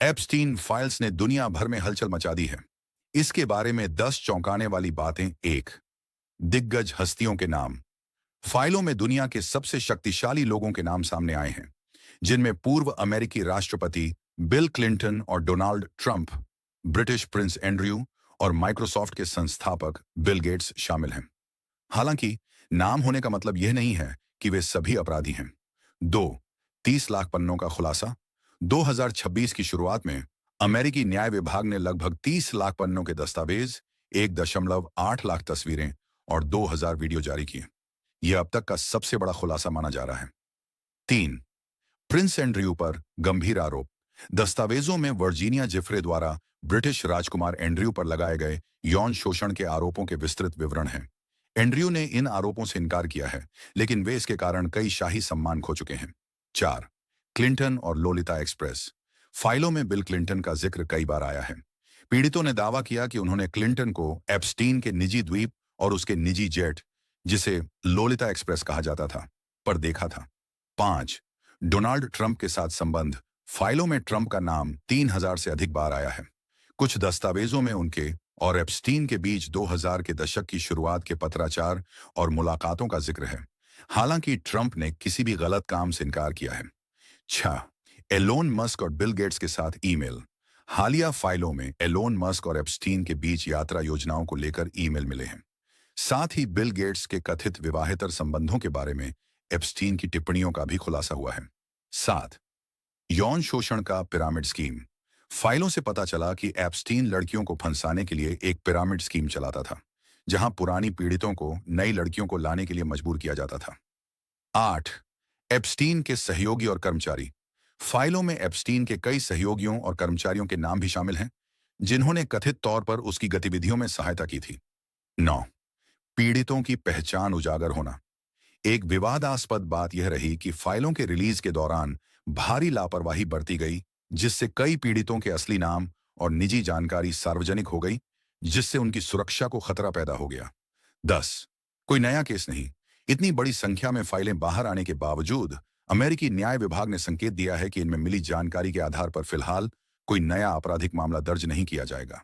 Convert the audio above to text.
Epstein files ने दुनिया भर में हलचल मचा दी है। इसके बारे में 10 चौंकाने वाली बातें। एक, दिग्गज हस्तियों के नाम। फाइलों में दुनिया के सबसे शक्तिशाली लोगों के नाम सामने आए हैं, जिनमें पूर्व अमेरिकी राष्ट्रपति बिल क्लिंटन और Donald Trump, British Prince Andrew और माइक्रोसॉफ्ट के संस्थापक बिल गेट्स शामिल हैं। हालांकि नाम होने का मतलब यह नहीं है कि वे सभी अपराधी हैं। 2, 30 लाख पन्नों का खुलासा। 2026 की शुरुआत में अमेरिकी न्याय विभाग ने लगभग 30 लाख पन्नों के दस्तावेज, 1.8 लाख तस्वीरें और 2000 वीडियो जारी किए। यह अब तक का सबसे बड़ा खुलासा माना जा रहा है। 3, प्रिंस एंड्रयू पर गंभीर आरोप। दस्तावेजों में वर्जीनिया जिफ्रे द्वारा ब्रिटिश राजकुमार एंड्रयू पर लगाए गए यौन शोषण के आरोपों के विस्तृत विवरण हैं। एंड्रयू ने इन आरोपों से इनकार किया है, लेकिन वे इसके कारण कई शाही सम्मान खो चुके हैं। 4, क्लिंटन और लोलिता एक्सप्रेस। फाइलों में बिल क्लिंटन का जिक्र कई बार आया है। पीड़ितों ने दावा किया कि उन्होंने क्लिंटन को एप्स्टीन के निजी द्वीप और उसके निजी जेट, जिसे लोलिता एक्सप्रेस कहा जाता था, पर देखा था। 5, डोनाल्ड ट्रंप के साथ संबंध। फाइलों में ट्रंप का नाम 3000 से अधिक बार आया है। कुछ दस्तावेजों में उनके और एप्स्टीन के बीच 2000 के दशक की शुरुआत के पत्राचार और मुलाकातों का जिक्र है। हालांकि ट्रंप ने किसी भी गलत काम से इनकार किया है। 6, एलोन मस्क और बिल गेट्स के साथ ईमेल। हालिया फाइलों में एलोन मस्क और एप्स्टीन के बीच यात्रा योजनाओं को लेकर ईमेल मिले हैं। साथ ही बिल गेट्स के कथित विवाहेतर संबंधों के बारे में एप्स्टीन की टिप्पणियों का भी खुलासा हुआ है। 7, यौन शोषण का पिरामिड स्कीम। फाइलों से पता चला कि एप्स्टीन लड़कियों को फंसाने के लिए एक पिरामिड स्कीम चलाता था, जहां पुरानी पीड़ितों को नई लड़कियों को लाने के लिए मजबूर किया जाता था। 8, एप्स्टीन के सहयोगी और कर्मचारी। फाइलों में एप्स्टीन के कई सहयोगियों और कर्मचारियों के नाम भी शामिल हैं, जिन्होंने कथित तौर पर उसकी गतिविधियों में सहायता की थी। 9, पीड़ितों की पहचान उजागर होना। एक विवादास्पद बात यह रही कि फाइलों के रिलीज के दौरान भारी लापरवाही बरती गई, जिससे कई पीड़ितों के असली नाम और निजी जानकारी सार्वजनिक हो गई, जिससे उनकी सुरक्षा को खतरा पैदा हो गया। 10, कोई नया केस नहीं। इतनी बड़ी संख्या में फाइलें बाहर आने के बावजूद अमेरिकी न्याय विभाग ने संकेत दिया है कि इनमें मिली जानकारी के आधार पर फिलहाल कोई नया आपराधिक मामला दर्ज नहीं किया जाएगा।